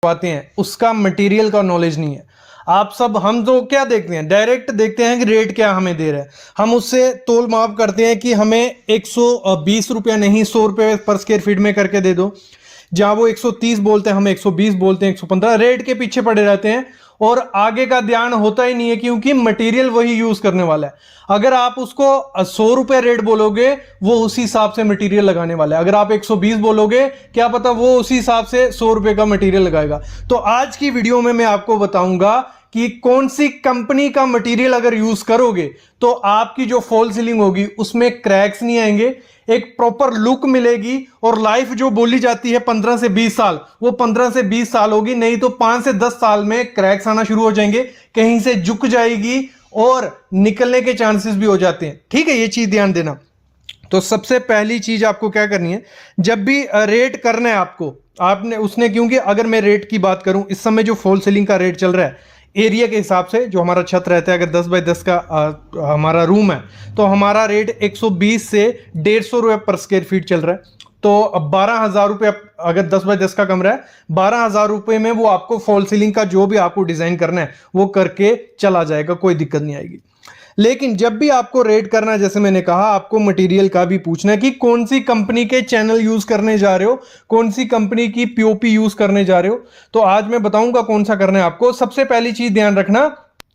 पाते हैं उसका मटेरियल का नॉलेज नहीं है। आप सब, हम तो क्या देखते हैं, डायरेक्ट देखते हैं कि रेट क्या हमें दे रहा है, हम उससे तोल माप करते हैं कि हमें 120 रुपया नहीं 100 रुपये पर स्क्वायर फीट में करके दे दो। जहां वो 130 बोलते हैं हम 120 बोलते हैं, 115, रेट के पीछे पड़े रहते हैं और आगे का ध्यान होता ही नहीं है, क्योंकि मटेरियल वही यूज करने वाला है। अगर आप उसको 100 रुपए रेट बोलोगे वो उसी हिसाब से मटेरियल लगाने वाला है, अगर आप 120 बोलोगे क्या पता वो उसी हिसाब से 100 रुपए का मटेरियल लगाएगा। तो आज की वीडियो में मैं आपको बताऊंगा कि कौन सी कंपनी का मटेरियल अगर यूज करोगे तो आपकी जो फॉल सीलिंग होगी उसमें क्रैक्स नहीं आएंगे, एक प्रॉपर लुक मिलेगी, और लाइफ जो बोली जाती है 15 से 20 साल, वो 15 से 20 साल होगी, नहीं तो 5 से 10 साल में क्रैक्स आना शुरू हो जाएंगे, कहीं से झुक जाएगी और निकलने के चांसेस भी हो जाते हैं। ठीक है, ये चीज ध्यान देना। तो सबसे पहली चीज आपको क्या करनी है, जब भी रेट करना है आपको, आपने उसने, क्योंकि अगर मैं रेट की बात करूं, इस समय जो फॉल सीलिंग का रेट चल रहा है एरिया के हिसाब से, जो हमारा छत रहता है, अगर 10 बाय 10 का हमारा रूम है तो हमारा रेट 120 से 150 रुपये पर स्क्वायर फीट चल रहा है। तो 12,000 रुपये, अगर 10 बाय 10 का कमरा है, 12,000 रुपये में वो आपको फॉल सीलिंग का जो भी आपको डिजाइन करना है वो करके चला जाएगा, कोई दिक्कत नहीं आएगी। लेकिन जब भी आपको रेट करना है, जैसे मैंने कहा, आपको मटेरियल का भी पूछना है कि कौन सी कंपनी के चैनल यूज करने जा रहे हो, कौन सी कंपनी की पीओपी यूज करने जा रहे हो। तो आज मैं बताऊंगा कौन सा करना है आपको। सबसे पहली चीज ध्यान रखना,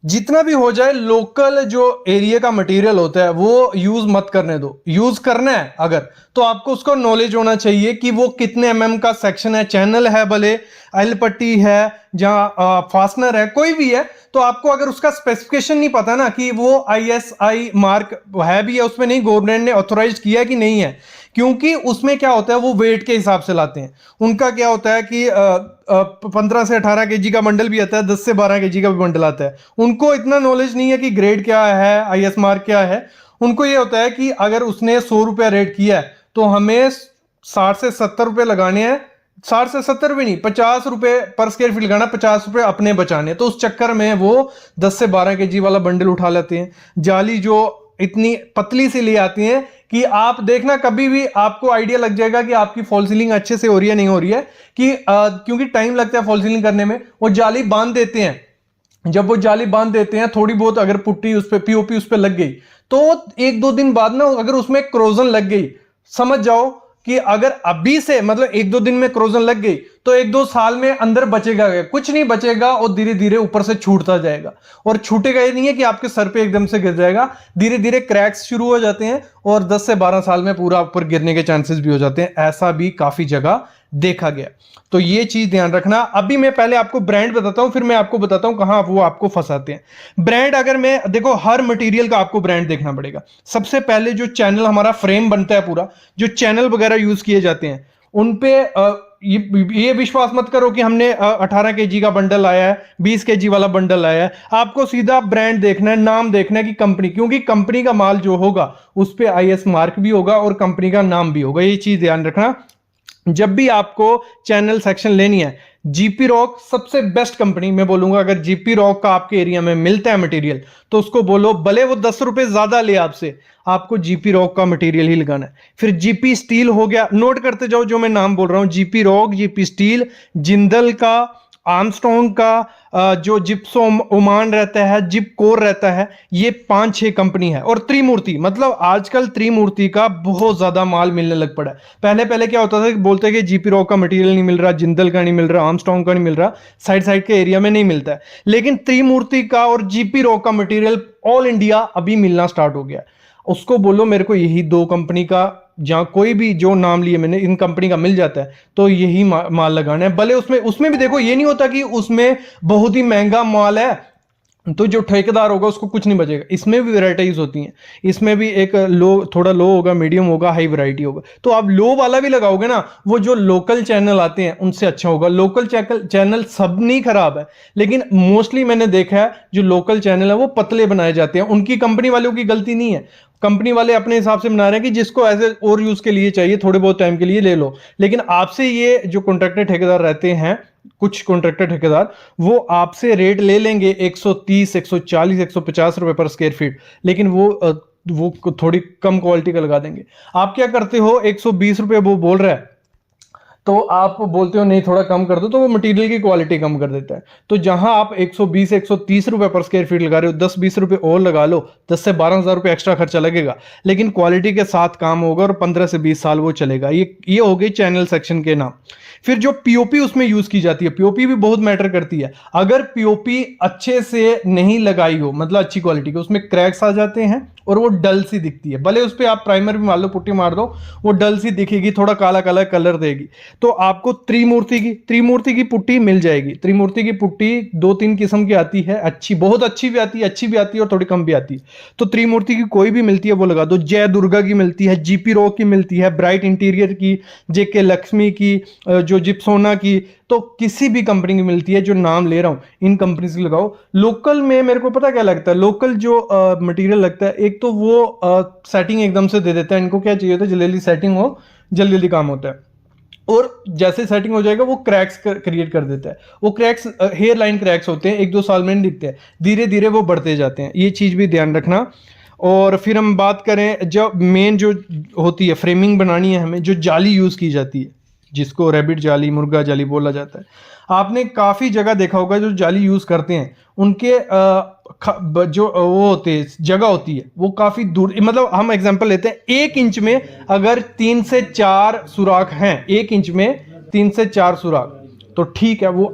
जितना भी हो जाए लोकल जो एरिया का मटेरियल होता है वो यूज मत करने दो। यूज करना है अगर, तो आपको उसको नॉलेज होना चाहिए कि वो कितने एमएम का सेक्शन है, चैनल है, भले एल पट्टी है, जहां फास्टनर है, कोई भी है, तो आपको अगर उसका स्पेसिफिकेशन नहीं पता ना कि वो आईएसआई मार्क है भी है उसमें, नहीं गवर्नमेंट ने ऑथोराइज किया कि नहीं है, क्योंकि उसमें क्या होता है वो वेट के हिसाब से लाते हैं। उनका क्या होता है कि 15 से 18 केजी का बंडल भी आता है, 10 से 12 केजी का भी बंडल आता है। उनको इतना नॉलेज नहीं है कि ग्रेड क्या है, आईएस मार्क क्या है। उनको ये होता है कि अगर उसने 100 रुपया रेट किया है तो हमें 60 से 70 रुपए लगाने हैं, 60 से 70 भी नहीं, 50 रुपए पर स्क्वायर फीट लगाना, 50 रुपए अपने बचाने। तो उस चक्कर में वो 10 से 12 केजी वाला बंडल उठा लेते हैं। जाली जो इतनी पतली सी ले आती हैं कि आप देखना कभी भी आपको आइडिया लग जाएगा कि आपकी फॉल सीलिंग अच्छे से हो रही है नहीं हो रही है, कि क्योंकि टाइम लगता है फॉल सीलिंग करने में। वो जाली बांध देते हैं, जब वो जाली बांध देते हैं, थोड़ी बहुत अगर पुट्टी उस पर पीओपी उस पर लग गई तो 1-2 दिन बाद ना अगर उसमें क्रोजन लग गई, समझ जाओ कि अगर अभी से मतलब 1-2 दिन में क्रोजन लग गई तो 1-2 साल में अंदर बचेगा कुछ नहीं बचेगा, और धीरे धीरे ऊपर से छूटता जाएगा। और छूटेगा ये नहीं है कि आपके सर पे एकदम से गिर जाएगा, धीरे धीरे क्रैक्स शुरू हो जाते हैं और 10 से 12 साल में पूरा ऊपर गिरने के चांसेस भी हो जाते हैं। ऐसा भी काफी जगह देखा गया। तो ये चीज ध्यान रखना। अभी मैं पहले आपको ब्रांड बताता हूं, फिर मैं आपको बताता हूं कहां वो आपको फंसाते हैं। ब्रांड, अगर मैं देखो, हर मटेरियल का आपको ब्रांड देखना पड़ेगा। सबसे पहले जो चैनल हमारा फ्रेम बनता है, पूरा जो चैनल वगैरह यूज किए जाते हैं उनपे ये विश्वास मत करो कि हमने 18 केजी का बंडल आया है, 20 केजी वाला बंडल आया है। आपको सीधा ब्रांड देखना है, नाम देखना है कि कंपनी, क्योंकि कंपनी का माल जो होगा उस पे आईएस मार्क भी होगा और कंपनी का नाम भी होगा। ये चीज ध्यान रखना। जब भी आपको चैनल सेक्शन लेनी है, जीपी रॉक सबसे बेस्ट कंपनी मैं बोलूंगा। अगर जीपी रॉक का आपके एरिया में मिलता है मटेरियल तो उसको बोलो, भले वो 10 रुपए ज्यादा ले आपसे, आपको जीपी रॉक का मटेरियल ही लगाना है। फिर जीपी स्टील हो गया, नोट करते जाओ जो मैं नाम बोल रहा हूं, GP rock, GP steel, Jindal का, आर्मस्ट्रॉन्ग का, जो जिप्सो ओमान रहता है, जिप कोर रहता है, ये 5-6 कंपनी है। और त्रिमूर्ति, मतलब आजकल त्रिमूर्ति का बहुत ज्यादा माल मिलने लग पड़ा है। पहले पहले क्या होता था कि बोलते कि जीपी रॉक का मटेरियल नहीं मिल रहा, जिंदल का नहीं मिल रहा, आर्मस्ट्रॉन्ग का नहीं मिल रहा, साइड साइड के एरिया में नहीं मिलता है। लेकिन त्रिमूर्ति का और जीपी रॉक का मटेरियल ऑल इंडिया अभी मिलना स्टार्ट हो गया। उसको बोलो मेरे को यही 2 कंपनी का, जहां कोई भी जो नाम लिए मैंने, इन कंपनी का मिल जाता है तो यही माल लगाना है। भले उसमें भी देखो, ये नहीं होता कि उसमें बहुत ही महंगा माल है तो जो ठेकेदार होगा उसको कुछ नहीं बचेगा। इसमें भी वैराइटीज होती हैं, इसमें भी एक लो, थोड़ा लो होगा, मीडियम होगा, हाई वैरायटी होगा। तो आप लो वाला भी लगाओगे ना, वो जो लोकल चैनल आते हैं उनसे अच्छा होगा। लोकल चैनल सब नहीं खराब है, लेकिन मोस्टली मैंने देखा है जो लोकल चैनल है वो पतले बनाए जाते हैं। उनकी कंपनी वालों की गलती नहीं है, कंपनी वाले अपने हिसाब से बना रहे हैं कि जिसको ऐसे और यूज के लिए चाहिए, थोड़े बहुत टाइम के लिए ले लो। लेकिन आपसे ये जो कॉन्ट्रैक्टर ठेकेदार रहते हैं, कुछ कॉन्ट्रैक्टर ठेकेदार, वो आपसे रेट ले लेंगे 130, 140, 150 रुपए पर स्क्वायर फीट, लेकिन वो थोड़ी कम क्वालिटी का लगा देंगे। आप क्या करते हो, 120 रुपए वो बोल रहा है, तो आप बोलते हो नहीं थोड़ा कम कर दो, तो वो मटेरियल की क्वालिटी कम कर देता है। तो जहां आप 120 130 रुपए पर स्क्वायर फीट लगा रहे हो, 10-20 रुपए और लगा लो, 10 से 12,000 रुपए एक्स्ट्रा खर्चा लगेगा, लेकिन क्वालिटी के साथ काम होगा और 15 से 20 साल वो चलेगा। ये हो गई चैनल सेक्शन के नाम। फिर जो पीओपी उसमें यूज की जाती है, पीओपी भी बहुत मैटर करती है। अगर पीओपी अच्छे से नहीं लगाई हो, मतलब अच्छी क्वालिटी की, उसमें क्रैक्स आ जाते हैं और वो डल सी दिखती है। भले उस पर आप प्राइमर भी मार लो, पुट्टी मार दो, वो डल सी दिखेगी, थोड़ा काला काला कलर देगी। तो आपको त्रिमूर्ति की पुट्टी मिल जाएगी। त्रिमूर्ति की पुट्टी 2-3 किस्म की आती है, अच्छी, बहुत अच्छी भी आती है, अच्छी भी आती है और थोड़ी कम भी आती है। तो त्रिमूर्ति की कोई भी मिलती है वो लगा दो। जय दुर्गा की मिलती है, जीपी रॉक की मिलती है, ब्राइट इंटीरियर की, जेके लक्ष्मी की, जो जिप्सोना की, तो किसी भी कंपनी की मिलती है। जो नाम ले रहा हूं इन कंपनी से लगाओ। लोकल में मेरे को पता क्या लगता है, लोकल जो मटेरियल लगता है, एक तो वो सेटिंग एकदम से दे देता है। इनको क्या चाहिए होता है, जल्दी जल्दी सेटिंग हो, जल्दी जल्दी काम होता है, और जैसे सेटिंग हो जाएगा वो क्रैक्स क्रिएट कर देता है। वो क्रैक्स हेयर लाइन क्रैक्स होते हैं, 1-2 साल में नहीं दिखते हैं, धीरे धीरे वो बढ़ते जाते हैं। ये चीज भी ध्यान रखना। और फिर हम बात करें, जब मेन जो होती है फ्रेमिंग बनानी है हमें, जो जाली यूज की जाती है, जिसको रैबिट जाली, मुर्गा जाली बोला जाता है, आपने काफी जगह देखा होगा जो जाली यूज करते हैं, उनके जो वो होते हैं जगह होती है वो काफी दूर, मतलब हम एग्जांपल लेते हैं, 1 इंच में अगर 3 से 4 सुराख हैं, 1 इंच में 3 से 4 सुराख, तो ठीक है, वो